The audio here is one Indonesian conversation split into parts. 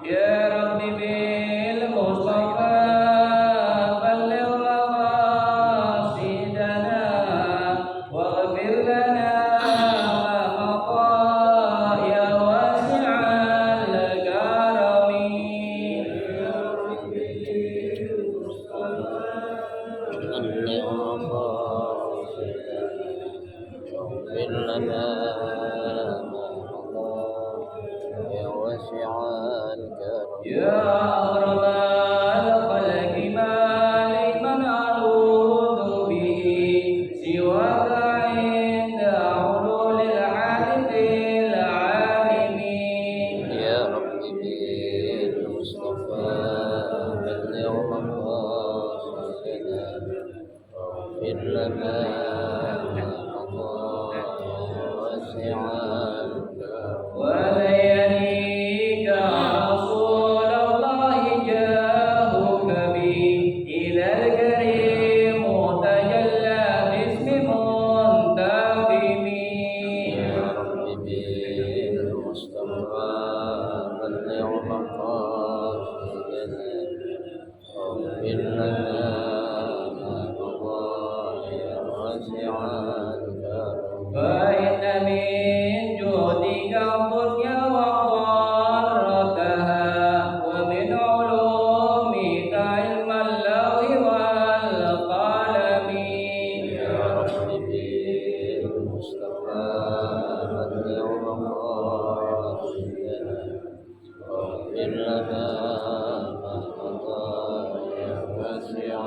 يا رب بالمصطفى بلغ مقاصدنا واغفر لنا ما مضى يا واسع الكرم. اغفر لنا ما مضى يا واسع الكرم. يا أكرم الخلق ما لمن أعوذ به سواك عند حلول الحادث العالمين. يا رب بالمصطفى بلغ مقاصدنا واغفر لنا ما مضى يا واسع الكرم. وليليك رسول الله جاهك به إلى الكريم تجلى باسم منتقم. يا رب بالمصطفى بلغ مقاصدنا واغفر لنا ما مضى يا واسع الكرم. فإن من جودك الدنيا وضارتها ومن علومك علم اللوح والقلم. يا رب بالمصطفى بلغ مقاصدنا واغفر لنا ما مضى يا واسع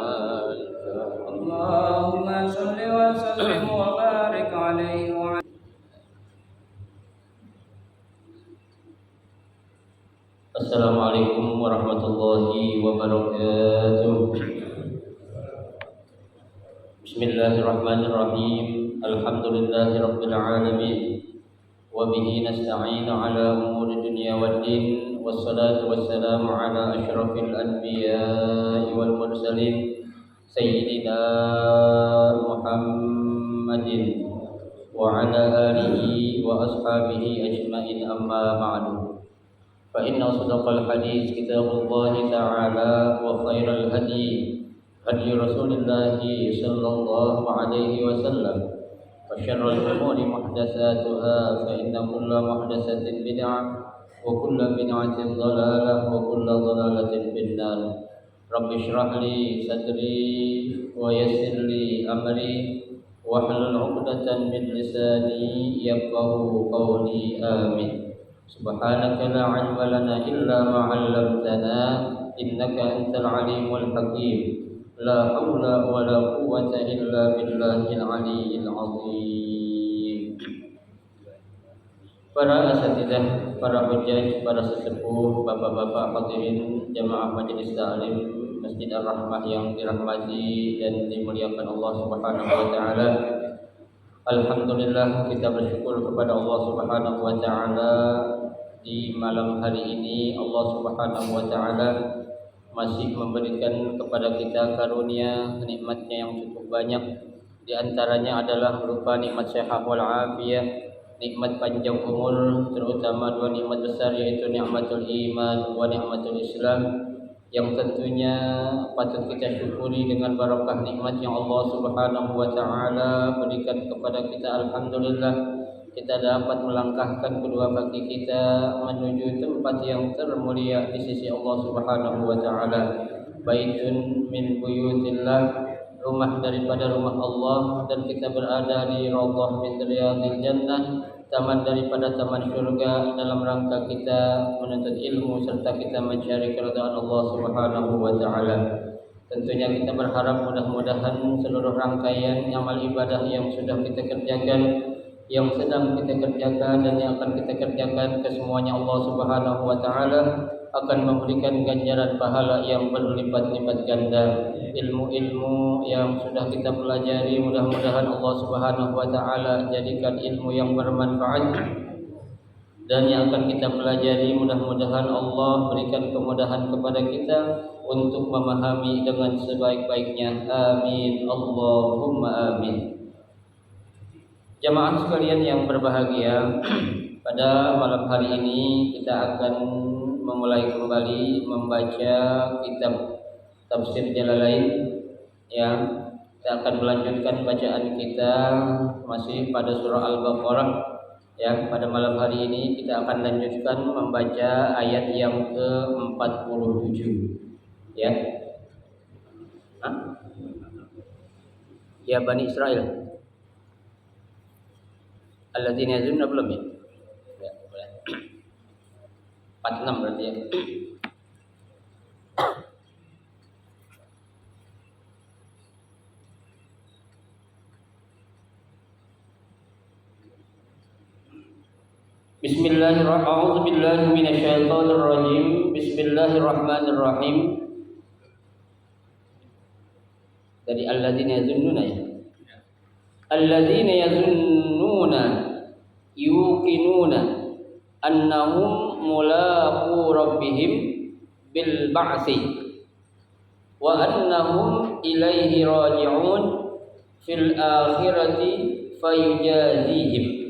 الكرم. اللهم صل وسلم وبارك عليه وعلى. Assalamualaikum warahmatullahi wabarakatuh. Bismillahirrahmanirrahim. Alhamdulillahi rabbil alamin. Wa bihi nasta'inu ala umuri dunya waddin. Wassalatu wassalamu ala asyrafil anbiya'i wal mursalin Sayyidina Muhammadin wa ala alihi wa ashabihi ajma'in, amma ba'du. فإن أصدق الحديث كتاب الله تعالى وخير الهدي هدي رسول الله صلى الله عليه وسلم وشر الأمور محدثاتها فإن كل محدثة بدعة وكل بدعة ضلالة وكل ضلالة في النار. رب اشرح لي صدري ويسر لي أمري واحلل عقدة من لساني يفقهوا قولي آمين. Subhanaka la ilma lana illa ma 'allamtana innaka antal alimul hakim. La haula wa la quwwata illa billahil aliyyil azim. Para asatidzah, para hujjaj, para sesepuh, bapak-bapak hadirin jamaah majelis taklim Masjid Ar-Rahmah yang dirahmati dan dimuliakan Allah Subhanahu wa taala. Alhamdulillah, kita bersyukur kepada Allah Subhanahu wa taala di malam hari ini. Allah Subhanahu wa taala masih memberikan kepada kita karunia nikmatnya yang cukup banyak. Di antaranya adalah berupa nikmat sehat wal afiyah, nikmat panjang umur, terutama dua nikmat besar yaitu nikmatul iman wa nikmatul Islam, yang tentunya patut kita syukuri dengan barakah nikmat yang Allah Subhanahu wa taala berikan kepada kita. Alhamdulillah, kita dapat melangkahkan kedua kaki kita menuju tempat yang termulia di sisi Allah Subhanahu wa taala. Baitun min buyutillah, rumah daripada rumah Allah, dan kita berada di raudhah min riyadil jannah, taman daripada taman surga, dalam rangka kita menuntut ilmu serta kita mencari keridhaan Allah Subhanahu wa taala. Tentunya kita berharap mudah-mudahan seluruh rangkaian amal ibadah yang sudah kita kerjakan, yang sedang kita kerjakan, dan yang akan kita kerjakan, kesemuanya Allah Subhanahu wa taala akan memberikan ganjaran pahala yang berlipat-lipat ganda. Ilmu-ilmu yang sudah kita pelajari, mudah-mudahan Allah Subhanahu wa taala jadikan ilmu yang bermanfaat, dan yang akan kita pelajari mudah-mudahan Allah berikan kemudahan kepada kita untuk memahami dengan sebaik-baiknya. Amin Allahumma amin. Jamaah sekalian yang berbahagia, pada malam hari ini kita akan memulai kembali membaca kitab tafsir Jalalain. Yang kita akan melanjutkan bacaan kita masih pada surah Al-Baqarah. Yang pada malam hari ini kita akan lanjutkan membaca ayat yang ke-47. Ya. Hah? Ya Bani Israel. Alladzina yazunnuna belum ya? Ya, boleh. 46 berarti ya. Bismillahirrahmanirrahim. Bismillahirrahmanirrahim. Dari alladzina yazunnuna ya. Alladzina yazunnuna yuqinuna annahum mulaqu rabbihim bil ba'si wa annahum ilaihi raji'un fil akhirati fayujazihim.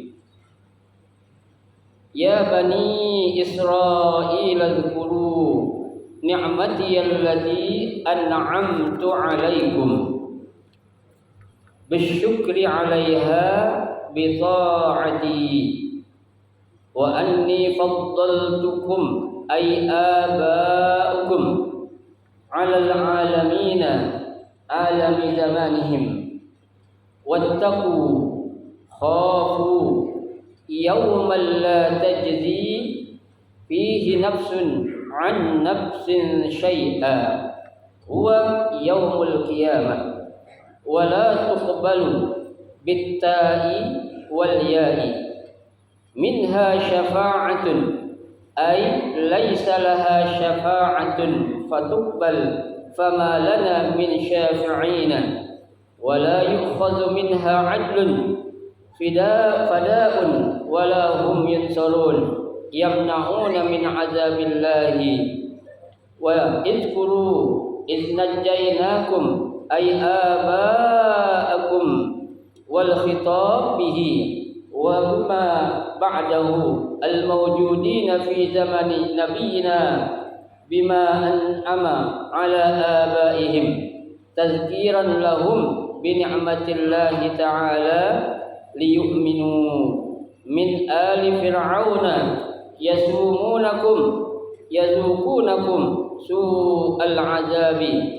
Ya Bani Israil adhkuru ni'mati allati an'amtu 'alaikum bisyukri 'alaiha bi ta'ati wa anni faddaltukum ay aba'ukum 'alal 'alamina 'alami zamanihim wattaqu khafu yawman la tajzi fihi nafsun 'an nafsin syai'a huwa yawmul qiyamah wa la tuqbalu bit-ta'i wal ya'i minha syafa'atun ay laysa laha syafa'atun fatuqbal fama lana min syafi'ina wa la yu'khadhu minha 'adlun fada'un wala hum yansarun yamna'una min 'adzabillahi wa idhkuru idh najjaynakum ay aba'akum wal khitab bihi wa bima ba'dahu al mawjudina fi zamani nabiyina bima an'ama 'ala abaihim tazkiran lahum bi ni'matillahi ta'ala liyu'minu min ali fir'auna yazukunakum su'al azabi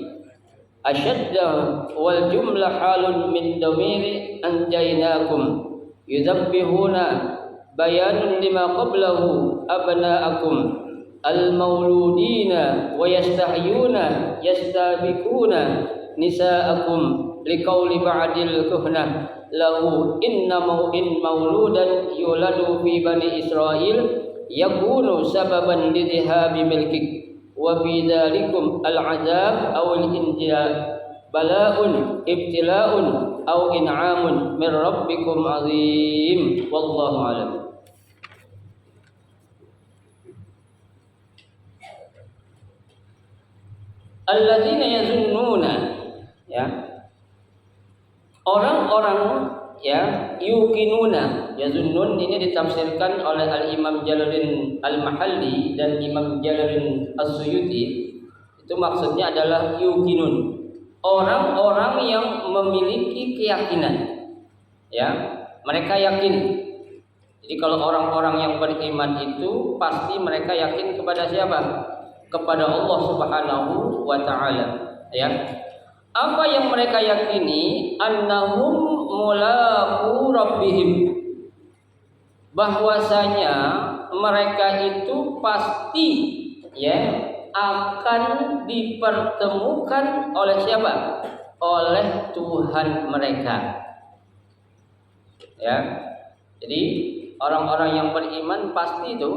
ashadda wal jumlah halun min damiri anjaynakum yudabbihuna bayanun lima qablahu abna'akum al mauludina wa yastahyuna yastabikuna nisa'akum liqauli ba'dil kuhnah lahu inna mauludan yuladu fi bani Israil yakunu sababan lidhahabi milkik wa fi dzalikum al-'adzab aw al-injaa bala'un ibtila'un aw in'amun min rabbikum 'azim wallahu a'lam. Alladzina yazunnuna ya orang-orang ya yuqinuna. Yazunnun ini ditafsirkan oleh Al-Imam Jalaluddin Al-Mahalli dan Imam Jalaluddin As-Suyuti. Itu maksudnya adalah yuqinun, orang-orang yang memiliki keyakinan ya, mereka yakin. Jadi kalau orang-orang yang beriman itu pasti mereka yakin kepada siapa? Kepada Allah Subhanahu wa taala ya. Apa yang mereka yakini? Annahum mulaqu rabbihim, bahwasanya mereka itu pasti ya akan dipertemukan oleh siapa? Oleh Tuhan mereka. Ya. Jadi orang-orang yang beriman pasti itu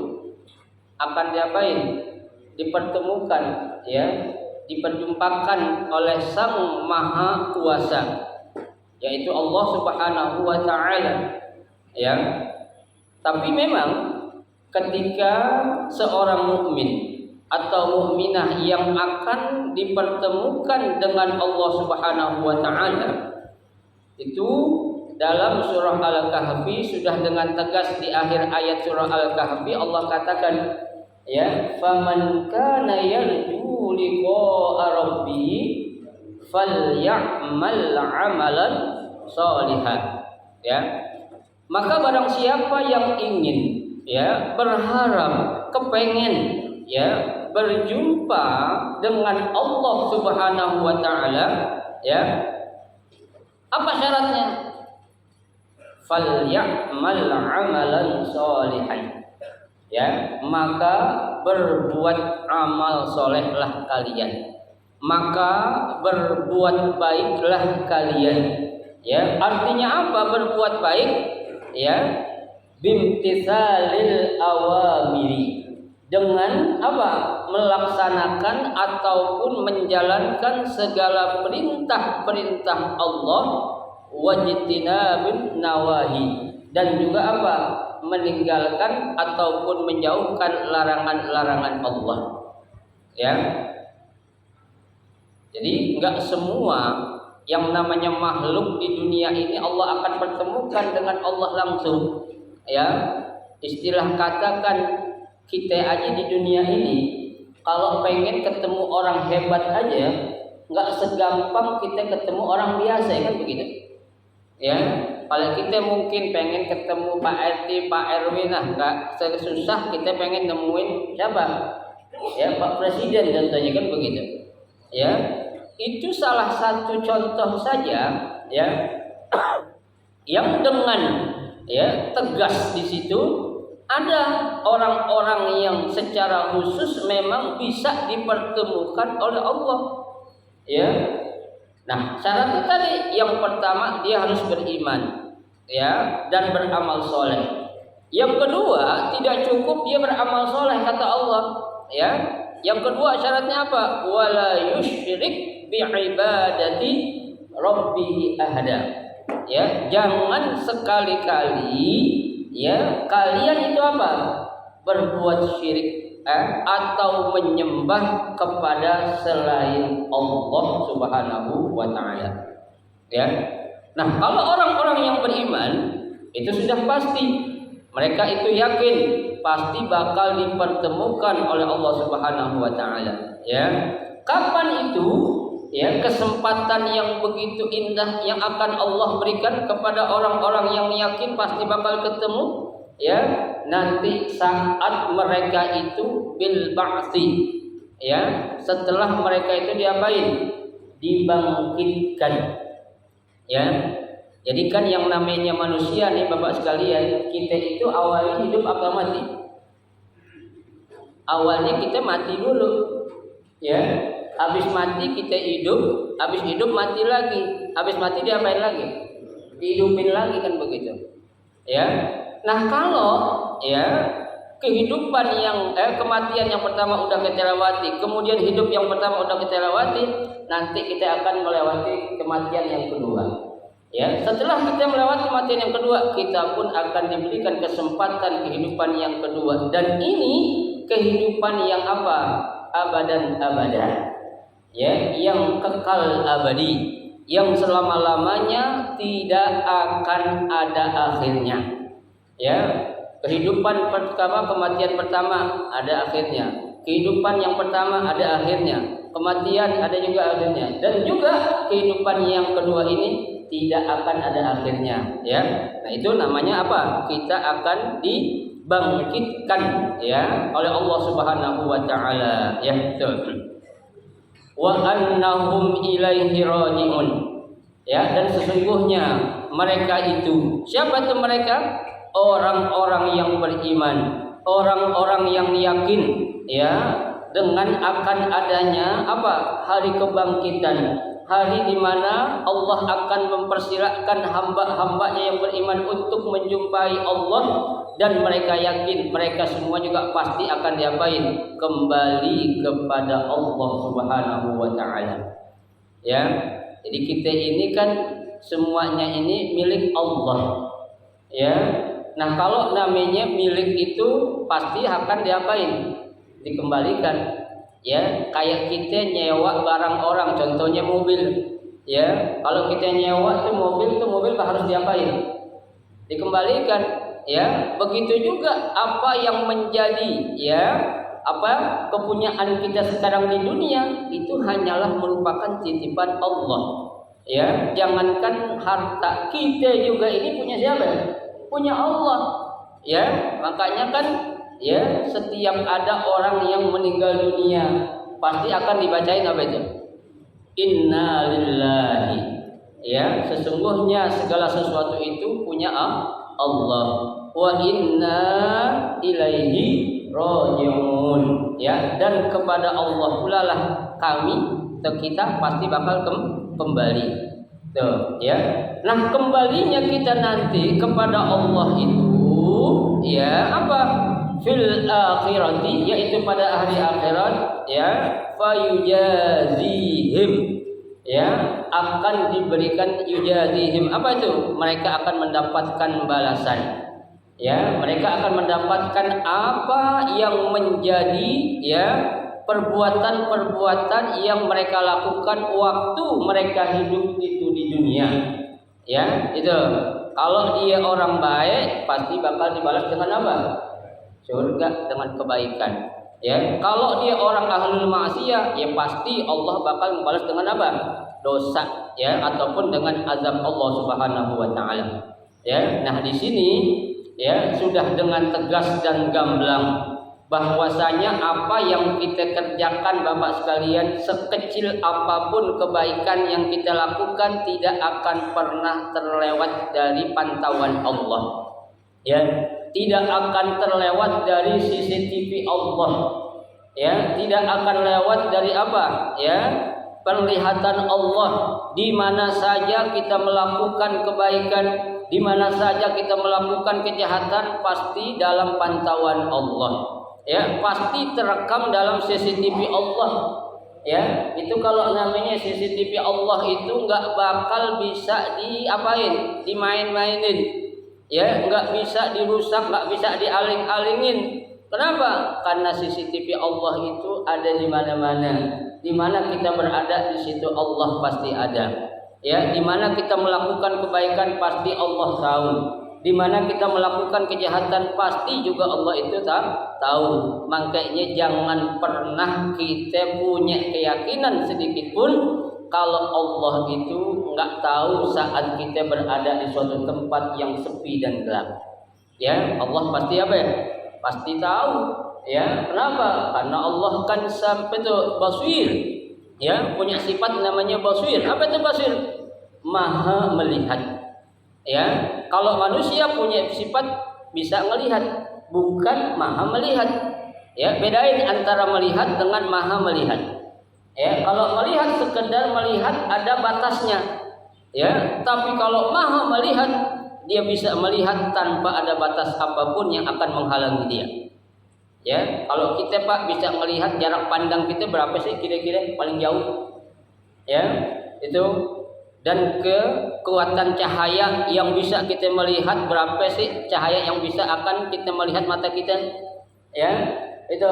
akan diapain? Dipertemukan ya, diperjumpakan oleh Sang Maha Kuasa, yaitu Allah Subhanahu wa taala ya. Tapi memang ketika seorang mukmin atau mukminah yang akan dipertemukan dengan Allah Subhanahu wa taala, itu dalam surah Al-Kahfi sudah dengan tegas di akhir ayat surah Al-Kahfi Allah katakan ya, faman kana yarju liqa'a rabbih falyamal 'amalan shalihan. Ya. Maka barang siapa yang ingin, ya, berharap, kepengen, ya, berjumpa dengan Allah Subhanahu wa taala, ya, apa syaratnya? Falyamal 'amalan shalihan. Ya, maka berbuat amal solehlah kalian, maka berbuat baiklah kalian. Ya, artinya apa berbuat baik? Ya, bimtithalil awamiri, dengan apa? Melaksanakan ataupun menjalankan segala perintah-perintah Allah, wajtinabun nawahi, dan juga apa? Meninggalkan ataupun menjauhkan larangan-larangan Allah. Ya. Jadi enggak semua yang namanya makhluk di dunia ini Allah akan pertemukan dengan Allah langsung. Ya. Istilah katakan kita aja di dunia ini kalau pengen ketemu orang hebat aja enggak segampang kita ketemu orang biasa, kan begitu. Ya. Kalau kita mungkin pengen ketemu Pak RT, Pak RW, nah enggak susah kita pengen nemuin siapa? Ya, Pak Presiden contohnya, kan begitu. Ya. Itu salah satu contoh saja, ya. Yang dengan, ya, tegas di situ ada orang-orang yang secara khusus memang bisa dipertemukan oleh Allah. Ya. Nah, syaratnya tadi yang pertama dia harus beriman, ya, dan beramal soleh. Yang kedua tidak cukup dia beramal soleh kata Allah, ya. Yang kedua syaratnya apa? Wala yusyrik bi'ibadati rabbih ahada. Ya, jangan sekali-kali, ya, kalian itu apa? Berbuat syirik atau menyembah kepada selain Allah Subhanahu wa taala. Ya. Nah, kalau orang-orang yang beriman itu sudah pasti mereka itu yakin pasti bakal dipertemukan oleh Allah Subhanahu wa taala, ya. Kapan itu? Ya, kesempatan yang begitu indah yang akan Allah berikan kepada orang-orang yang yakin pasti bakal ketemu, ya, nanti saat mereka itu bil ba'tsi, ya, setelah mereka itu diapain? Dibangkitkan. Ya. Jadi kan yang namanya manusia nih Bapak sekalian, kita itu awalnya hidup apa mati? Awalnya kita mati dulu. Ya. Habis mati kita hidup, habis hidup mati lagi. Habis mati diapain lagi? Dihidupin lagi, kan begitu. Ya. Nah, kalau, ya, kehidupan yang kematian yang pertama udah kita lewati, kemudian hidup yang pertama udah kita lewati, nanti kita akan melewati kematian yang kedua. Ya, setelah kita melewati kematian yang kedua, kita pun akan diberikan kesempatan kehidupan yang kedua, dan ini kehidupan yang apa? Abadan abadan. Ya, yang kekal abadi, yang selama-lamanya tidak akan ada akhirnya. Ya, kehidupan pertama, kematian pertama ada akhirnya. Kehidupan yang pertama ada akhirnya. Kematian ada juga akhirnya. Dan juga kehidupan yang kedua ini tidak akan ada akhirnya. Ya, nah itu namanya apa? Kita akan dibangkitkan, ya, oleh Allah Subhanahu wa taala. Ya, betul. Wa annahum ilaihi raji'un. Ya, dan sesungguhnya mereka itu, siapa itu mereka? Orang-orang yang beriman, orang-orang yang yakin, ya, dengan akan adanya apa? Hari kebangkitan, hari di mana Allah akan mempersilahkan hamba-hambanya yang beriman untuk menjumpai Allah, dan mereka yakin mereka semua juga pasti akan diapain? Kembali kepada Allah Subhanahu wa taala. Ya. Jadi kita ini kan semuanya ini milik Allah. Ya. Nah, kalau namanya milik itu pasti akan diapain? Dikembalikan. Ya, kayak kita nyewa barang orang, contohnya mobil. Ya, kalau kita nyewa tuh mobil harus diapain? Dikembalikan. Ya, begitu juga apa yang menjadi, ya, kepunyaan kita sekarang di dunia itu hanyalah merupakan titipan Allah. Ya, jangankan harta, kita juga ini punya siapa? Punya Allah. Ya, makanya kan ya setiap ada orang yang meninggal dunia pasti akan dibacain apa itu? Inna lillahi. Ya, sesungguhnya segala sesuatu itu punya Allah. Wa inna ilaihi raji'un. Ya, dan kepada Allah pula lah kami atau kita pasti bakal kembali. Tuh, ya. Nah, kembalinya kita nanti kepada Allah itu ya apa? Fil akhirati, yaitu pada hari akhirat, ya, fayujazihim, ya, akan diberikan yujazihim. Apa itu? Mereka akan mendapatkan balasan. Ya, mereka akan mendapatkan apa yang menjadi ya perbuatan-perbuatan yang mereka lakukan waktu mereka hidup itu di dunia. Ya, itu. Kalau dia orang baik pasti bakal dibalas dengan apa? Surga dengan kebaikan. Ya, kalau dia orang ahlul maksiyah, ya pasti Allah bakal membalas dengan apa? Dosa, ya, ataupun dengan azab Allah Subhanahu wa taala. Ya, nah di sini ya sudah dengan tegas dan gamblang bahwasanya apa yang kita kerjakan Bapak sekalian, sekecil apapun kebaikan yang kita lakukan tidak akan pernah terlewat dari pantauan Allah. Ya, tidak akan terlewat dari CCTV Allah. Ya, tidak akan lewat dari apa? Ya, penglihatan Allah. Di mana saja kita melakukan kebaikan, di mana saja kita melakukan kejahatan, pasti dalam pantauan Allah. Ya, pasti terekam dalam CCTV Allah. Ya, itu kalau namanya CCTV Allah itu nggak bakal bisa diapain, dimain-mainin. Ya, nggak bisa dirusak, nggak bisa dialing-alingin. Kenapa? Karena CCTV Allah itu ada di mana-mana. Di mana kita berada di situ Allah pasti ada. Ya, di mana kita melakukan kebaikan pasti Allah tahu. Di mana kita melakukan kejahatan pasti juga Allah itu tahu. Makanya jangan pernah kita punya keyakinan sedikit pun kalau Allah itu nggak tahu saat kita berada di suatu tempat yang sepi dan gelap. Ya, Allah pasti apa ya? Pasti tahu. Ya, kenapa? Karena Allah kan sampai itu basir. Ya, punya sifat namanya basir. Apa itu basir? Maha melihat. Ya, kalau manusia punya sifat bisa melihat, bukan maha melihat. Ya, bedain antara melihat dengan maha melihat. Ya, kalau melihat sekedar melihat ada batasnya. Ya, tapi kalau maha melihat dia bisa melihat tanpa ada batas apapun yang akan menghalangi dia. Ya, kalau kita Pak bisa melihat jarak pandang kita berapa sih kira-kira paling jauh? Ya, itu. Dan kekuatan cahaya yang bisa kita melihat berapa sih cahaya yang bisa akan kita melihat mata kita? Ya, itu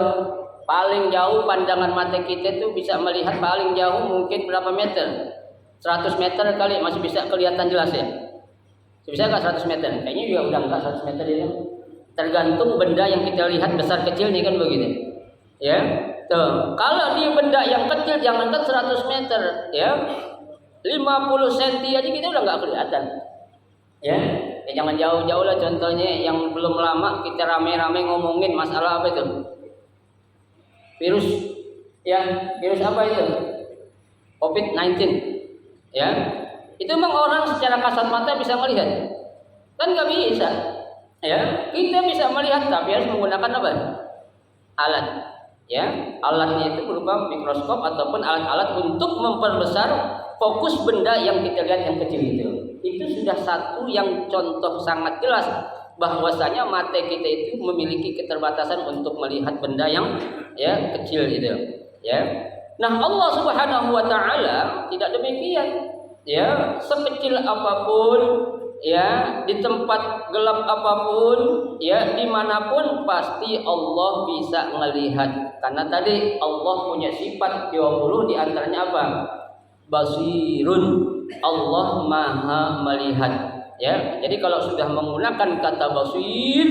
paling jauh pandangan mata kita itu bisa melihat paling jauh mungkin berapa meter? 100 meter kali masih bisa kelihatan jelas ya. Bisa nggak 100 meter? Kayaknya juga udah nggak 100 meter ya. Tergantung benda yang kita lihat besar kecil nih kan begitu. Ya, tuh. Kalau dia benda yang kecil jangankan 100 meter, ya. 50 cm aja kita udah nggak kelihatan. Ya, jangan jauh-jauh lah contohnya yang belum lama kita rame-rame ngomongin masalah apa itu? Virus. Ya, virus apa itu? COVID-19. Ya. Itu memang orang secara kasat mata bisa melihat. Kan nggak bisa. Ya, kita bisa melihat tapi harus menggunakan apa? Alat. Ya, alatnya itu berupa mikroskop ataupun alat-alat untuk memperbesar fokus benda yang kita lihat yang kecil itu. Itu sudah satu yang contoh sangat jelas bahwasanya mata kita itu memiliki keterbatasan untuk melihat benda yang ya kecil itu. Ya. Nah, Allah Subhanahu wa taala tidak demikian. Ya, sekecil apapun, ya, di tempat gelap apapun, ya, dimanapun pasti Allah bisa melihat. Karena tadi Allah punya sifat 20 diantaranya apa? Basirun, Allah maha melihat. Ya, jadi kalau sudah menggunakan kata basir,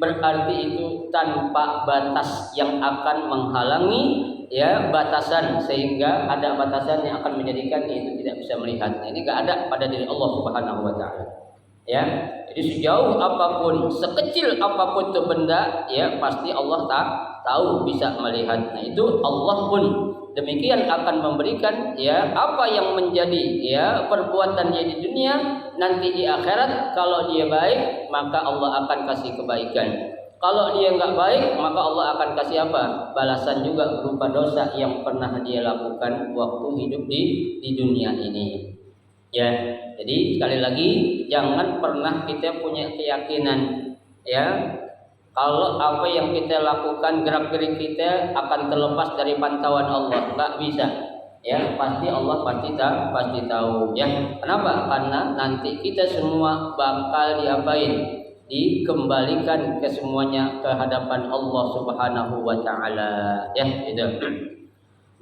berarti itu tanpa batas yang akan menghalangi ya batasan, sehingga ada batasan yang akan menjadikan itu tidak bisa melihat. Nah, ini enggak ada pada diri Allah Subhanahu wa taala. Ya. Jadi sejauh apapun, sekecil apapun itu benda, ya pasti Allah tahu bisa melihat. Nah, itu Allah pun demikian akan memberikan ya apa yang menjadi ya perbuatan dia di dunia, nanti di akhirat kalau dia baik maka Allah akan kasih kebaikan. Kalau dia enggak baik maka Allah akan kasih apa? Balasan juga berupa dosa yang pernah dia lakukan waktu hidup di dunia ini. Ya, jadi sekali lagi jangan pernah kita punya keyakinan ya kalau apa yang kita lakukan, gerak-gerik kita akan terlepas dari pantauan Allah. Enggak bisa. Ya, pasti Allah pasti tahu ya. Kenapa? Karena nanti kita semua bakal diapain? Dikembalikan ke semuanya ke hadapan Allah Subhanahu wa taala. Ya, itu.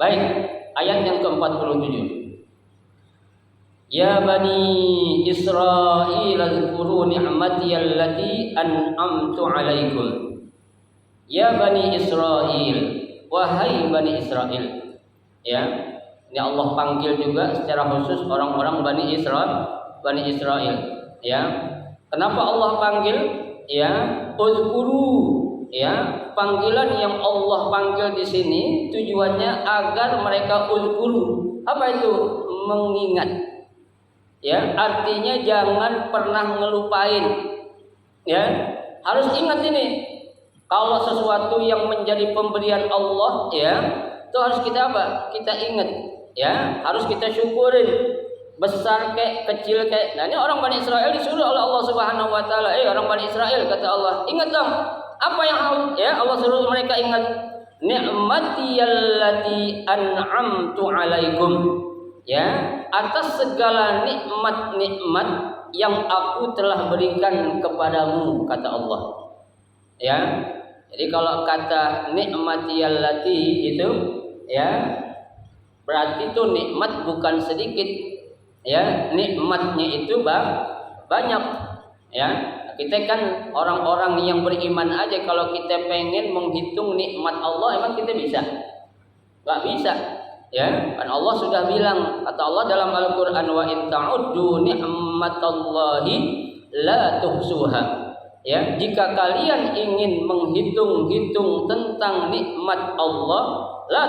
Baik, ayat yang ke-47. Ya bani Israil azkuru ni'mati allati an'amtu 'alaikum. Ya bani Israil, wahai bani Israil. Ya. Ini Allah panggil juga secara khusus orang-orang Bani Israil. Ya. Kenapa Allah panggil? Ya, uzkuru. Ya, panggilan yang Allah panggil di sini tujuannya agar mereka uzkuru. Apa itu? Mengingat. Ya, artinya jangan pernah ngelupain. Ya, harus ingat ini. Kalau sesuatu yang menjadi pemberian Allah, ya, itu harus kita apa? Kita ingat. Ya, harus kita syukurin. Besar kayak kecil kayak. Nah, ini orang Bani Israil disuruh oleh Allah Subhanahu wa taala. Orang Bani Israil, kata Allah, ingat dong apa yang Allah suruh mereka ingat. Ni'mati allati an'amtu 'alaikum. Ya, atas segala nikmat-nikmat yang aku telah berikan kepadamu, kata Allah. Ya. Jadi kalau kata nikmati allati itu ya berarti itu nikmat bukan sedikit. Ya, nikmatnya itu banyak. Ya. Kita kan orang-orang yang beriman aja kalau kita pengen menghitung nikmat Allah emang kita bisa? Enggak bisa. Ya, kan Allah sudah bilang, kata Allah dalam Al-Qur'an, wa in ta'uddu ni'matallahi la tuhsuha. Ya, jika kalian ingin menghitung-hitung tentang nikmat Allah, la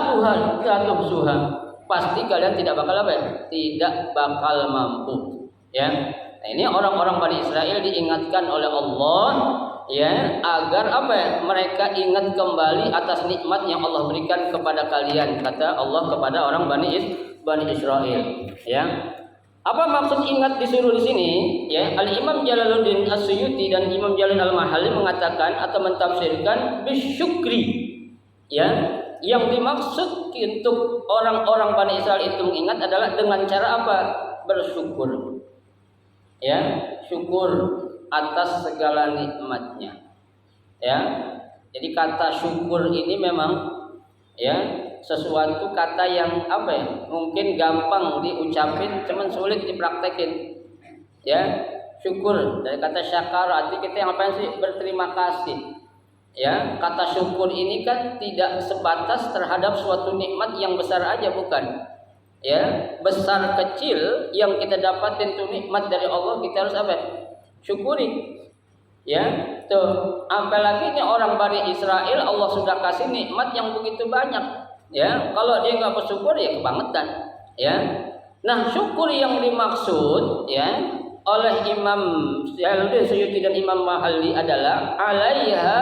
tuhsuha. Pasti kalian tidak bakal apa ya? Tidak bakal mampu. Ya. Nah, ini orang-orang Bani Israil diingatkan oleh Allah ya agar apa ya? Mereka ingat kembali atas nikmat yang Allah berikan kepada kalian, kata Allah kepada orang Bani Israil. Ya. Apa maksud ingat disuruh di sini? Ya, Al-Imam Jalaluddin As-Suyuti dan Imam Jalal Al-Mahalli mengatakan atau mentafsirkan bisyukri. Ya, yang dimaksud untuk orang-orang Bani Israil itu mengingat adalah dengan cara apa? Bersyukur. Ya, syukur atas segala nikmatnya. Ya. Jadi kata syukur ini memang ya sesuatu kata yang apa ya? Mungkin gampang diucapin cuman sulit dipraktekin. Ya, syukur dari kata syakara, arti kita yang apa sih? Berterima kasih. Ya, kata syukur ini kan tidak sebatas terhadap suatu nikmat yang besar aja, bukan. Ya, besar kecil yang kita dapatin itu nikmat dari Allah, kita harus apa? Syukuri. Ya, tuh. Apalagi ini orang Bani Israil, Allah sudah kasih nikmat yang begitu banyak. Ya, kalau dia nggak bersyukur ya kebangetan. Ya. Nah, syukur yang dimaksud ya oleh Imam Jalaluddin Suyuti dan Imam Mahalli adalah alaiha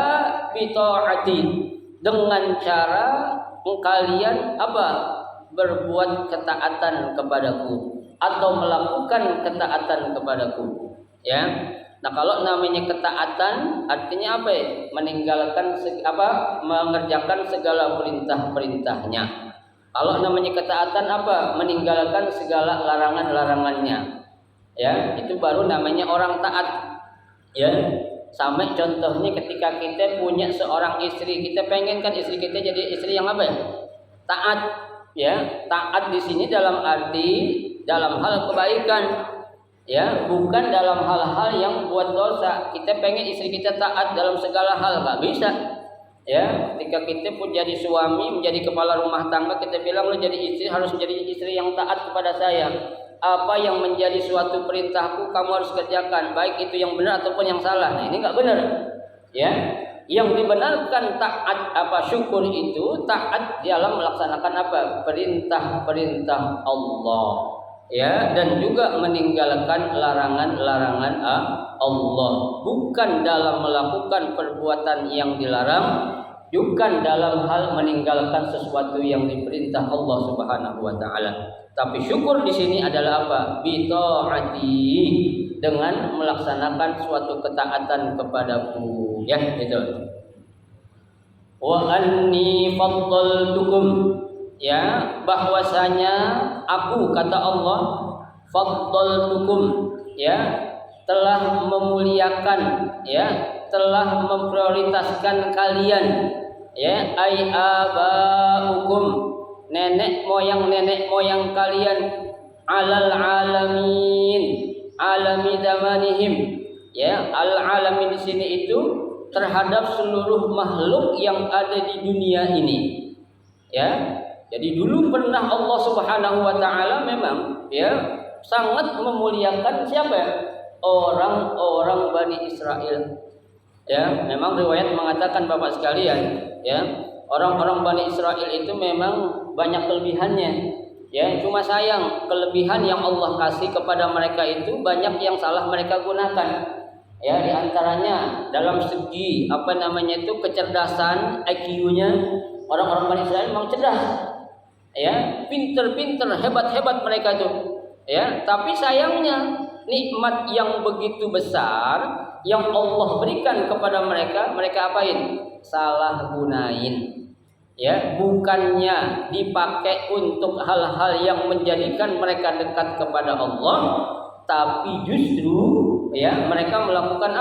bi ta'ati, dengan cara kalian apa? Berbuat ketaatan kepadaku atau melakukan ketaatan kepadaku. Ya. Nah, kalau namanya ketaatan artinya apa ya? Meninggalkan mengerjakan segala perintah-perintahnya. Kalau namanya ketaatan apa? Meninggalkan segala larangan-larangannya. Ya, itu baru namanya orang taat. Ya. Sampai contohnya ketika kita punya seorang istri, kita pengen kan istri kita jadi istri yang apa ya? Taat. Ya, taat di sini dalam arti dalam hal kebaikan. Ya, bukan dalam hal-hal yang buat dosa. Kita pengen istri kita taat dalam segala hal, nggak bisa. Ya, ketika kita pun jadi suami, menjadi kepala rumah tangga, kita bilang lo jadi istri harus menjadi istri yang taat kepada saya. Apa yang menjadi suatu perintahku kamu harus kerjakan, baik itu yang benar ataupun yang salah. Nah, ini nggak benar. Ya, yang dibenarkan taat syukur itu taat dalam melaksanakan perintah-perintah Allah. Ya, dan juga meninggalkan larangan-larangan Allah, bukan dalam melakukan perbuatan yang dilarang, bukan dalam hal meninggalkan sesuatu yang diperintah Allah Subhanahu wa taala. Tapi syukur di sini adalah apa? Bi taati, dengan melaksanakan suatu ketaatan kepadaku. Ya, itu. Wa anni faddaltukum, ya, bahwasanya aku, kata Allah, faddaltukum, ya, telah memuliakan, ya, telah memprioritaskan kalian, ya, ai abaukum, nenek moyang kalian, alal alamin, alami zamanihim, ya, al alamin di sini itu terhadap seluruh makhluk yang ada di dunia ini. Ya, jadi dulu pernah Allah Subhanahu wa taala memang, ya, sangat memuliakan siapa? Orang-orang Bani Israel. Ya, memang riwayat mengatakan Bapak sekalian, ya, orang-orang Bani Israel itu memang banyak kelebihannya. Ya, cuma sayang kelebihan yang Allah kasih kepada mereka itu banyak yang salah mereka gunakan. Ya, di antaranya dalam segi kecerdasan, IQ-nya, orang-orang Bani Israel memang cerdas. Ya, pinter-pinter, hebat-hebat mereka tuh. Ya, tapi sayangnya nikmat yang begitu besar yang Allah berikan kepada mereka, mereka apain? Salah gunain. Ya, bukannya dipakai untuk hal-hal yang menjadikan mereka dekat kepada Allah, tapi justru, ya, mereka melakukan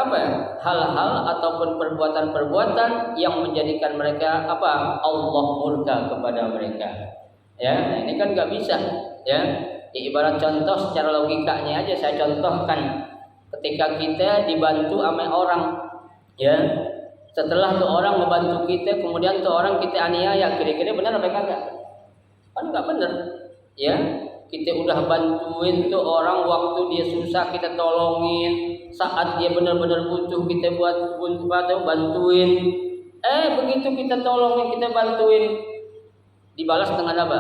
hal-hal ataupun perbuatan-perbuatan yang menjadikan mereka Allah murka kepada mereka. Ya, nah ini kan nggak bisa. Ya, ibarat contoh secara logikanya aja saya contohkan. Ketika kita dibantu sama orang, ya, setelah tuh orang membantu kita, kemudian tuh orang kita aniaya, kira-kira benar apa enggak? Kan nggak benar. Ya, kita udah bantuin tuh orang waktu dia susah, kita tolongin, saat dia benar-benar butuh kita bantuin. Begitu kita tolongin, kita bantuin, dibalas dengan apa?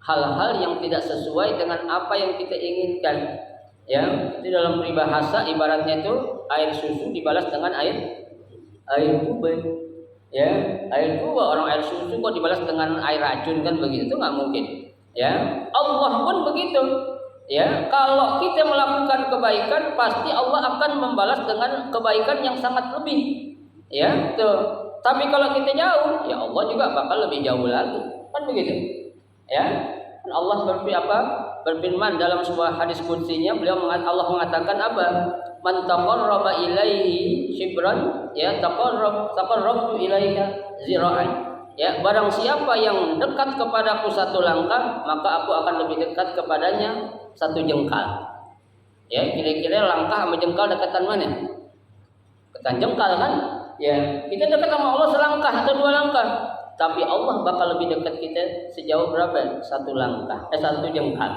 Hal-hal yang tidak sesuai dengan apa yang kita inginkan. Ya, itu dalam peribahasa ibaratnya itu air susu dibalas dengan air tuba. Ya, air tuba, orang air susu kok dibalas dengan air racun, kan begitu? Itu nggak mungkin. Ya, Allah pun begitu. Ya, kalau kita melakukan kebaikan, pasti Allah akan membalas dengan kebaikan yang sangat lebih. Ya, tuh. Tapi kalau kita jauh, ya Allah juga bakal lebih jauh lagi. Kan begitu. Ya. Allah berfirman dalam sebuah hadis qudsinya, Allah mengatakan Man taqarraba ilaihi shibran, ya, taqarrabtu ilaika zira'an. Ya, barang siapa yang dekat kepadaku satu langkah, maka aku akan lebih dekat kepadanya satu jengkal. Ya, kira-kira langkah sama jengkal dekatan mana? Dekat jengkal kan? Ya, kita dekat sama Allah selangkah atau dua langkah, tapi Allah bakal lebih dekat kita sejauh berapa? Satu jengkal.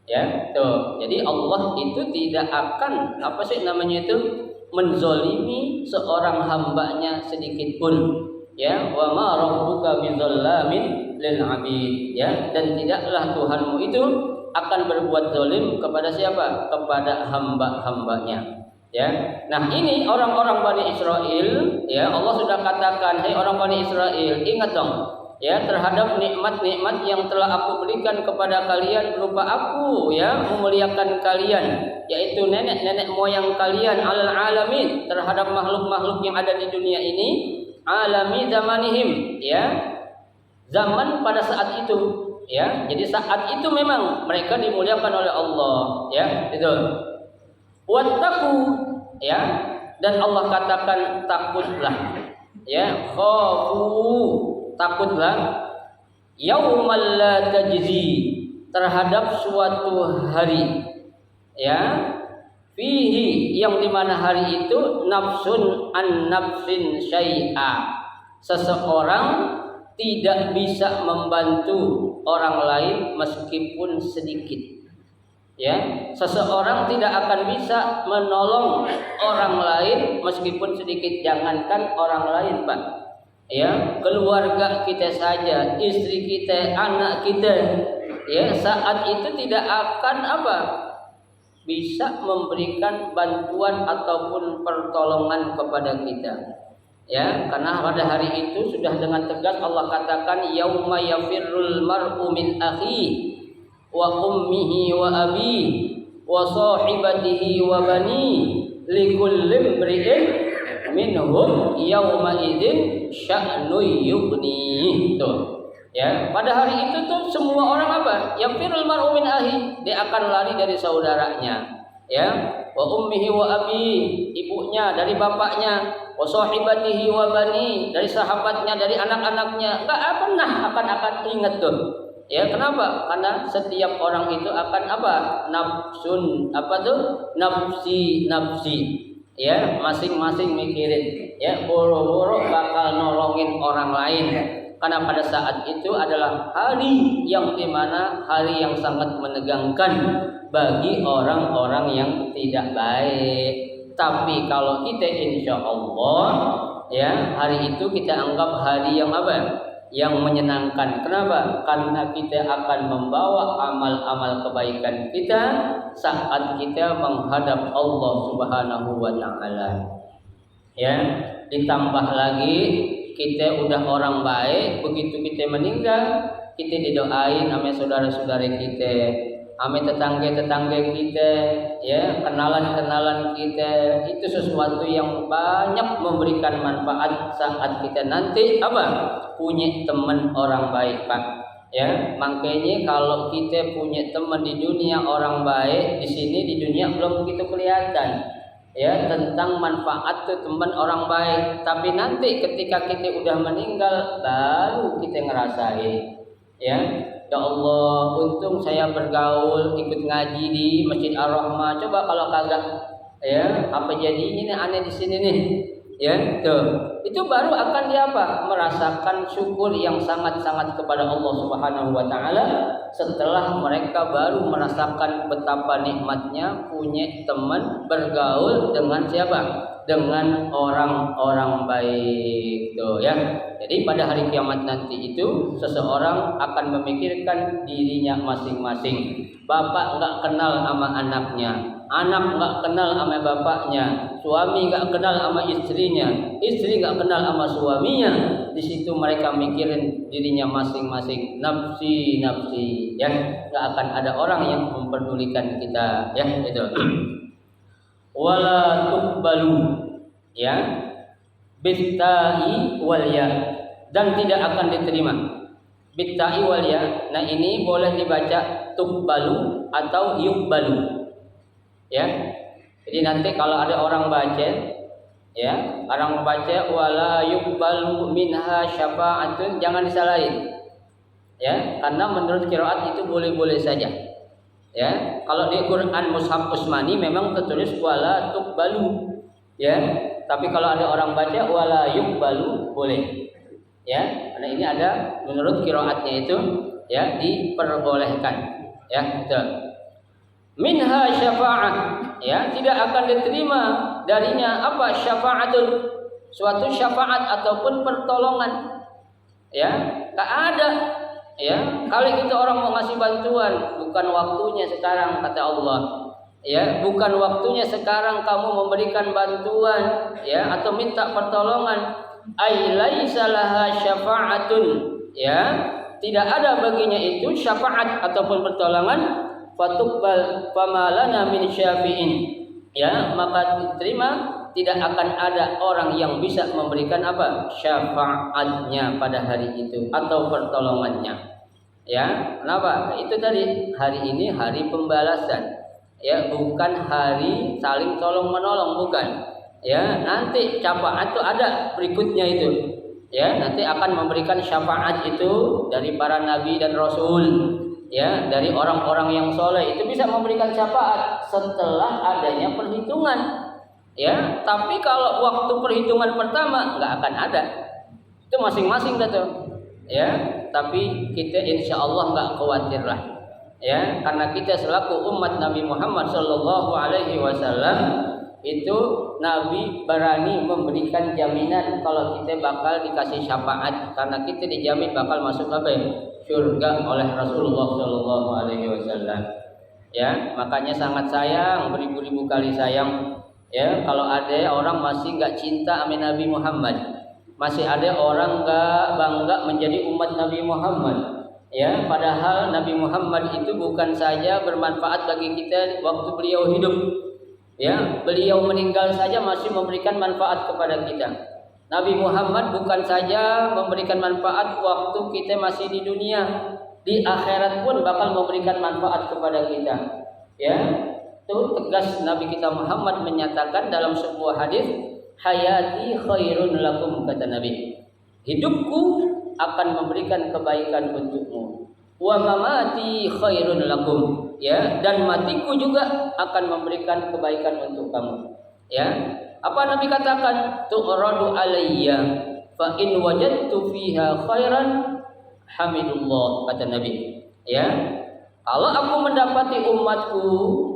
Ya, tuh. Jadi Allah itu tidak akan menzolimi seorang hambanya sedikit pun. Ya, wa ma rabbuka bizzallamin lil 'abid. Ya, dan tidaklah Tuhanmu itu akan berbuat zalim kepada siapa? Kepada hamba-hambanya. Ya. Nah, ini orang-orang Bani Israel, ya, Allah sudah katakan, "Hai orang Bani Israel, ingat dong, ya, terhadap nikmat-nikmat yang telah aku berikan kepada kalian berupa aku, ya, memuliakan kalian, yaitu nenek-nenek moyang kalian alal alamin, terhadap makhluk-makhluk yang ada di dunia ini, alami zamanihim, ya, zaman pada saat itu, ya. Jadi saat itu memang mereka dimuliakan oleh Allah, ya, itu. Wattaqu, ya, dan Allah katakan takutlah, ya, khafu, takutlah, yaumal la tajzi, terhadap suatu hari, ya, fihi yang dimana hari itu nafsun an nafsin syai'a, seseorang tidak bisa membantu orang lain meskipun sedikit. Ya, seseorang tidak akan bisa menolong orang lain meskipun sedikit, jangankan orang lain, Pak. Ya, keluarga kita saja, istri kita, anak kita, ya, saat itu tidak akan bisa memberikan bantuan ataupun pertolongan kepada kita. Ya, karena pada hari itu sudah dengan tegas Allah katakan yauma yafirrul mar'u min akhihi wa ummihi wa abihi wa sahibatihi wa bani likulli imri'in minhum yauma idzin sya'nu yughni. Tuh. Ya, pada hari itu tuh semua orang yafirrul mar'u min akhihi, dia akan lari dari saudaranya. Ya, wa ummihi wa abihi, ibunya dari bapaknya, wa sahibatihi wa bani, dari sahabatnya, dari anak-anaknya. Enggak pernah akan ingat tuh. Ya, kenapa? Karena setiap orang itu akan nafsun, nafsi. Ya, masing-masing mikirin. Ya, boro-boro bakal nolongin orang lain. Karena pada saat itu adalah hari yang dimana hari yang sangat menegangkan bagi orang-orang yang tidak baik. Tapi kalau kita insya Allah, ya, hari itu kita anggap hari yang yang menyenangkan. Kenapa? Karena kita akan membawa amal-amal kebaikan kita saat kita menghadap Allah Subhanahu wa taala. Ya, ditambah lagi kita udah orang baik, begitu kita meninggal, kita didoain sama saudara-saudara kita, sama tetangga-tetangga kita, ya, kenalan-kenalan kita. Itu sesuatu yang banyak memberikan manfaat saat kita nanti punya teman orang baik, Pak. Ya, makanya kalau kita punya teman di dunia orang baik, di sini di dunia belum begitu kelihatan. Ya, tentang manfaat tuh teman orang baik. Tapi nanti ketika kita udah meninggal baru kita ngerasain. Ya, ya Allah, untung saya bergaul ikut ngaji di Masjid Ar-Rahmah. Coba kalau kagak, ya, apa jadinya nih aneh di sini nih. Ya, tuh. Itu baru akan dia merasakan syukur yang sangat-sangat kepada Allah Subhanahu wa taala setelah mereka baru merasakan betapa nikmatnya punya teman bergaul dengan siapa? Dengan orang-orang baik, tuh ya. Jadi pada hari kiamat nanti itu seseorang akan memikirkan dirinya masing-masing. Bapak enggak kenal sama anaknya, anak enggak kenal sama bapaknya, suami enggak kenal sama istrinya, istri enggak kenal sama suaminya. Di situ mereka mikirin dirinya masing-masing, nafsi, ya. Enggak akan ada orang yang memperdulikan kita, ya, itu. Wala tuqbalu, ya, bitta'i wal ya, dan tidak akan diterima. Bitta'i wal ya. Nah, ini boleh dibaca tuqbalu atau yuqbalu. Ya. Jadi nanti kalau ada orang baca, ya, orang baca wala yuqbalu minha syafa'atun, jangan disalahin. Ya, karena menurut qiraat itu boleh-boleh saja. Ya, kalau di Quran Mushaf Utsmani memang tertulis wala tuqbalu. Ya, tapi kalau ada orang baca wala yuqbalu boleh. Ya, karena ini ada menurut qiraatnya itu, ya, diperbolehkan. Ya, betul. Minha syafa'ah, ya, tidak akan diterima darinya syafa'atun, suatu syafaat ataupun pertolongan. Ya, enggak ada. Ya, kali kita orang mau ngasih bantuan, bukan waktunya sekarang kata Allah. Ya, bukan waktunya sekarang kamu memberikan bantuan, ya, atau minta pertolongan. Ai laisa laha syafa'atun, ya, tidak ada baginya itu syafaat ataupun pertolongan. Fatuqbal famalana min syafi'in, ya, maka diterima, tidak akan ada orang yang bisa memberikan syafaatnya pada hari itu atau pertolongannya. Ya, kenapa? Itu tadi hari ini hari pembalasan. Ya, bukan hari saling tolong menolong, bukan. Ya, nanti syafaat itu ada berikutnya itu. Ya, nanti akan memberikan syafaat itu dari para nabi dan rasul. ya dari orang-orang yang soleh itu bisa memberikan syafaat setelah adanya perhitungan. Ya, tapi kalau waktu perhitungan pertama nggak akan ada. Itu masing-masing dah tuh. Ya, tapi kita insya Allah nggak khawatir lah. Ya, karena kita selaku umat Nabi Muhammad Shallallahu Alaihi Wasallam itu Nabi berani memberikan jaminan kalau kita bakal dikasih syafaat, karena kita dijamin bakal masuk apa ya? Surga oleh Rasulullah Shallallahu Alaihi Wasallam. Ya, makanya sangat sayang, beribu-ribu kali sayang. Ya, kalau ada orang masih nggak cinta sama Nabi Muhammad, masih ada orang nggak bangga menjadi umat Nabi Muhammad. Ya, padahal Nabi Muhammad itu bukan saja bermanfaat bagi kita waktu beliau hidup. Ya, beliau meninggal saja masih memberikan manfaat kepada kita. Nabi Muhammad bukan saja memberikan manfaat waktu kita masih di dunia, di akhirat pun bakal memberikan manfaat kepada kita. Ya, itu tegas Nabi kita Muhammad menyatakan dalam sebuah hadis, hayati khairun lakum, kata Nabi. Hidupku akan memberikan kebaikan untukmu. Wa mamati khairun lakum, ya, dan matiku juga akan memberikan kebaikan untuk kamu. Ya, apa Nabi katakan? Tu'radu alayya fa in wajadtu fiha khairan hamidullah, kata Nabi. Ya, kalau aku mendapati umatku,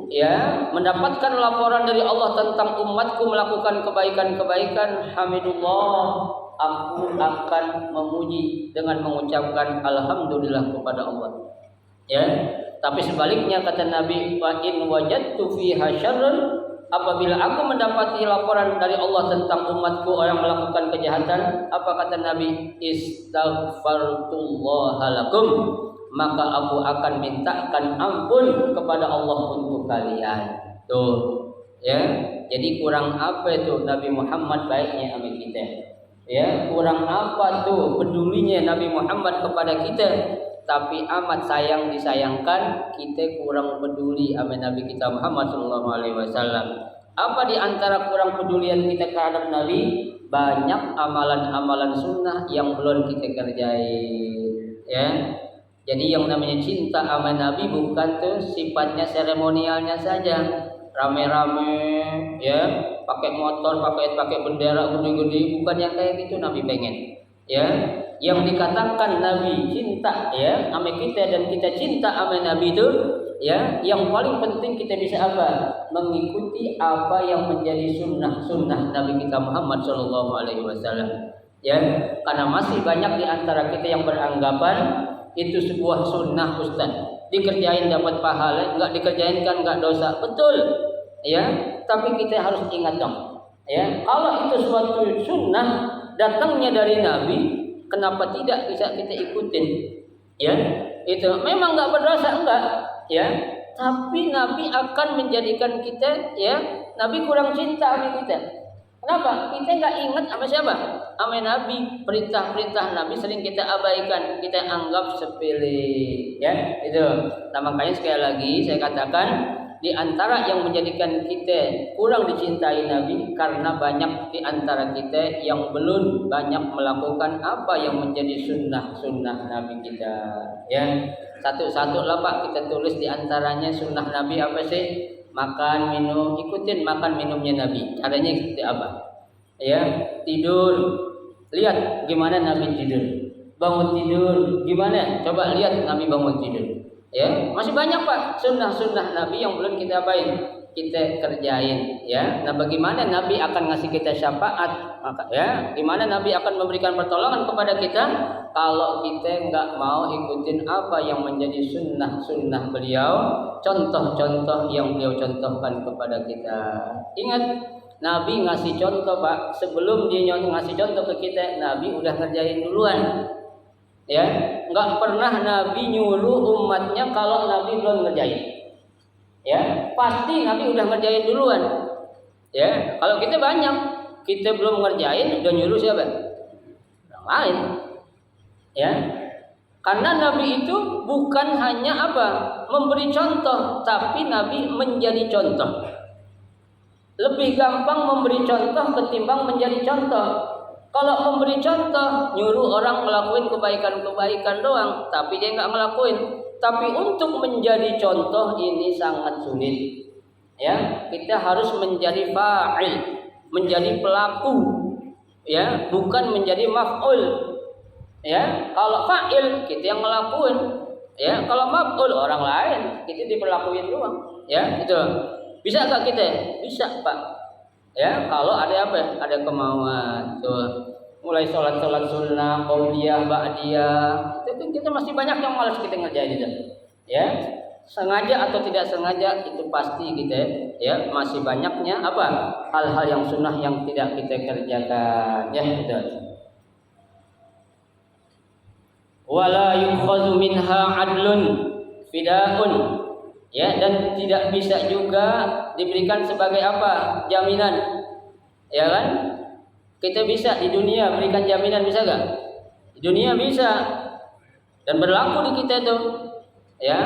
ya, mendapatkan laporan dari Allah tentang umatku melakukan kebaikan-kebaikan, hamidullah, aku akan memuji dengan mengucapkan alhamdulillah kepada Allah. Ya, tapi sebaliknya kata Nabi, wa in wajadtu fiha syarran, apabila aku mendapati laporan dari Allah tentang umatku yang melakukan kejahatan, apa kata Nabi? Istaghfartullah lakum, maka aku akan mintakan ampun kepada Allah untuk kalian. Tuh, ya. Jadi kurang apa itu Nabi Muhammad baiknya sama kita? Ya, kurang apa tuh pedulinya Nabi Muhammad kepada kita? Tapi amat sayang disayangkan kita kurang peduli sama Nabi kita Muhammad Sallallahu Alaihi Wasallam. Apa di antara kurang pedulian kita terhadap Nabi? Banyak amalan-amalan sunnah yang belum kita kerjain. Ya, jadi yang namanya cinta sama Nabi bukan tuh sifatnya seremonialnya saja, rame-rame, ya, pakai motor, pakai bendera gede-gede, bukan yang kayak gitu Nabi pengen. Ya, yang dikatakan Nabi cinta, ya, sama kita dan kita cinta sama Nabi itu, ya, yang paling penting kita bisa apa? Mengikuti apa yang menjadi sunnah Nabi kita Muhammad Shallallahu Alaihi Wasallam. Ya, karena masih banyak di antara kita yang beranggapan itu sebuah sunnah, Ustaz. Dikerjain dapat pahala, enggak dikerjain kan enggak dosa. Betul. Ya, tapi kita harus ingat dong. Ya, kalau itu suatu sunnah datangnya dari Nabi, kenapa tidak bisa kita ikutin? Ya, itu memang enggak berdosa, enggak, ya. Tapi Nabi akan menjadikan kita, ya, Nabi kurang cinta sama kita. Kenapa? Kita enggak ingat sama siapa? Sama Nabi. Perintah-perintah Nabi sering kita abaikan, kita anggap sepele, ya. Itu. Nah, makanya sekali lagi saya katakan, di antara yang menjadikan kita kurang dicintai Nabi karena banyak di antara kita yang belum banyak melakukan apa yang menjadi sunnah Nabi kita. Ya, satu-satu lah Pak, kita tulis di antaranya sunnah Nabi apa sih? Makan, minum, ikutin makan minumnya Nabi. Caranya seperti apa? Ya, tidur, lihat gimana Nabi tidur. Bangun tidur, gimana? Coba lihat Nabi bangun tidur. Ya, masih banyak Pak sunnah Nabi yang belum kita apain, kita kerjain. Ya, nah bagaimana Nabi akan ngasih kita syafaat? Maka, ya, gimana Nabi akan memberikan pertolongan kepada kita kalau kita nggak mau ikutin apa yang menjadi sunnah beliau, contoh-contoh yang beliau contohkan kepada kita. Ingat, Nabi ngasih contoh Pak, sebelum dia ngasih contoh ke kita, Nabi udah ngerjain duluan. Ya, nggak pernah Nabi nyuruh umatnya kalau Nabi belum ngerjain. Ya, pasti Nabi udah ngerjain duluan. Ya, kalau kita banyak, kita belum ngerjain, udah nyuruh siapa? Orang lain. Ya, karena Nabi itu bukan hanya apa? Memberi contoh, tapi Nabi menjadi contoh. Lebih gampang memberi contoh ketimbang menjadi contoh. Kalau memberi contoh, nyuruh orang ngelakuin kebaikan-kebaikan doang, tapi dia nggak ngelakuin. Tapi untuk menjadi contoh ini sangat sulit. Ya, kita harus menjadi fa'il, menjadi pelaku, ya, bukan menjadi maf'ul. Ya, kalau fa'il kita yang ngelakuin. Ya, kalau maf'ul orang lain, kita diperlakuin doang. Ya, itu. Bisa nggak kita? Bisa, Pak. Ya, kalau ada apa? Ada kemauan. Tuh. Mulai sholat sunnah, qauliyah, ba'diyah. Itu kita masih banyak yang malas kita ngerjain itu. Ya. Sengaja atau tidak sengaja itu pasti kita ya masih banyaknya apa? Hal-hal yang sunnah yang tidak kita kerjakan. Ya, itu. Wala yukhadhu minha adlun fidaun, ya, dan tidak bisa juga diberikan sebagai apa? Jaminan, ya kan? Kita bisa di dunia berikan jaminan, bisa gak? Di dunia bisa, dan berlaku di kita itu, ya,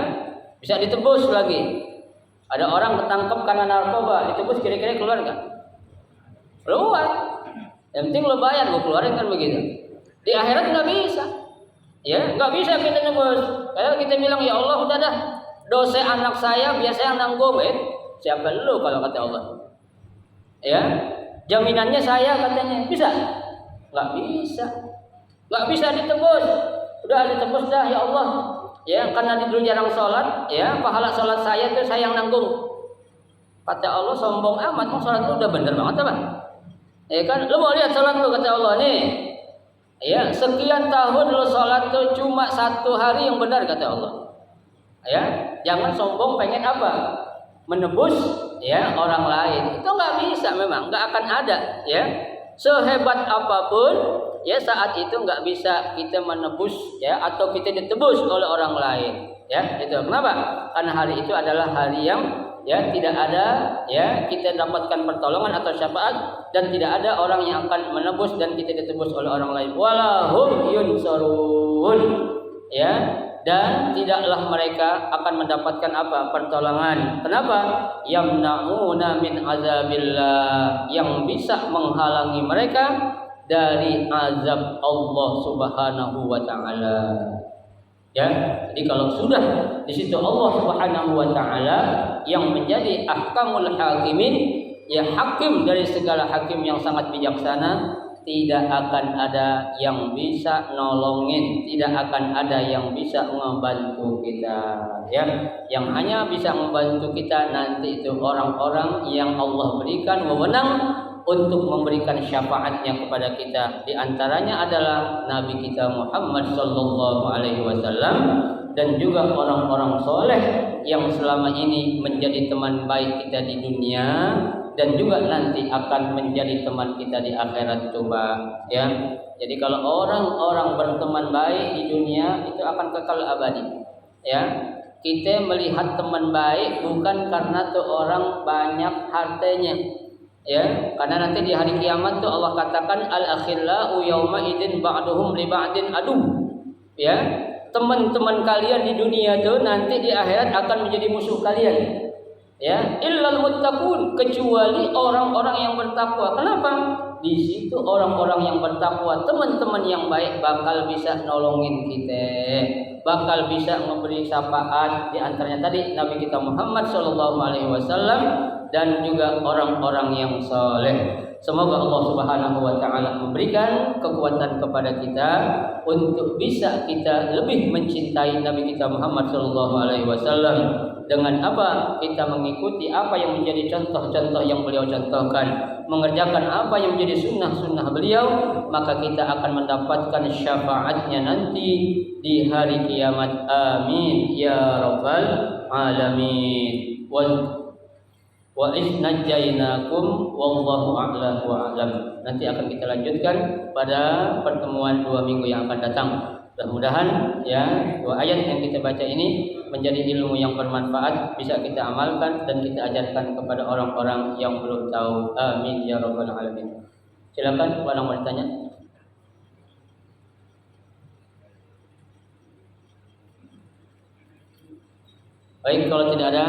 bisa ditebus lagi. Ada orang ketangkep karena narkoba, ditebus kira-kira keluar gak? Keluar. Yang penting lo bayar, lo keluarin kan begitu. Di akhirat nggak bisa. Ya, nggak bisa kita nebus. Kalau kita bilang ya Allah udah dah, dosa anak saya biasanya nanggung, siapa lu kalau kata Allah? Ya, jaminannya saya katanya bisa? Nggak bisa, nggak bisa ditebus. Udah ditebus dah ya Allah. Ya, karena dulu jarang sholat, ya pahala sholat saya tuh saya yang nanggung. Kata Allah sombong amat, mau sholat lu udah bener banget apa? Ya kan, lu mau lihat sholat lu kata Allah nih. Ya, sekian tahun lo sholat tuh cuma 1 hari yang benar kata Allah. Ya, jangan sombong pengen apa? Menebus ya orang lain. Itu nggak bisa, memang nggak akan ada. Ya, sehebat apapun ya saat itu nggak bisa kita menebus ya atau kita ditebus oleh orang lain. Ya, itu kenapa? Karena hari itu adalah hari yang ya tidak ada ya kita dapatkan pertolongan atau syafaat, dan tidak ada orang yang akan menebus dan kita ditebus oleh orang lain. Walahum yunsarun, ya, dan tidaklah mereka akan mendapatkan apa? Pertolongan. Kenapa? Yamna'una min azabillah, yang bisa menghalangi mereka dari azab Allah Subhanahu wa taala. Ya, jadi kalau sudah di situ Allah Subhanahu wa taala yang menjadi ahkamul hakimin, ya hakim dari segala hakim yang sangat bijaksana, tidak akan ada yang bisa nolongin, tidak akan ada yang bisa membantu kita, ya. Yang hanya bisa membantu kita nanti itu orang-orang yang Allah berikan wewenang untuk memberikan syafaatnya kepada kita. Di antaranya adalah Nabi kita Muhammad sallallahu alaihi wasallam, dan juga orang-orang soleh yang selama ini menjadi teman baik kita di dunia, dan juga nanti akan menjadi teman kita di akhirat, coba ya. Jadi kalau orang-orang berteman baik di dunia itu akan kekal abadi, ya. Kita melihat teman baik bukan karena tuh orang banyak hartanya, ya, karena nanti di hari kiamat tuh Allah katakan al-akhillau yauma idzin ba'duhum li ba'din adu, ya. Teman-teman kalian di dunia tuh nanti di akhirat akan menjadi musuh kalian, ya, illal muttaqun, kecuali orang-orang yang bertakwa. Kenapa? Di situ orang-orang yang bertakwa, teman-teman yang baik bakal bisa nolongin kita, bakal bisa memberi syafaat. Di antaranya tadi Nabi kita Muhammad sallallahu alaihi wasallam dan juga orang-orang yang soleh. Semoga Allah Subhanahu wa taala memberikan kekuatan kepada kita untuk bisa kita lebih mencintai Nabi kita Muhammad sallallahu alaihi wasallam. Dengan apa? Kita mengikuti apa yang menjadi contoh-contoh yang beliau contohkan, mengerjakan apa yang menjadi sunnah-sunnah beliau, maka kita akan mendapatkan syafaatnya nanti di hari kiamat. Amin ya rabbal alamin. Wa isnajainakum wallahu a'la wa a'lam. Nanti akan kita lanjutkan pada pertemuan 2 minggu yang akan datang. Mudah-mudahan ya 2 ayat yang kita baca ini menjadi ilmu yang bermanfaat, bisa kita amalkan dan kita ajarkan kepada orang-orang yang belum tahu. Amin ya rabbal alamin. Silakan kalau mau bertanya. Baik, kalau tidak ada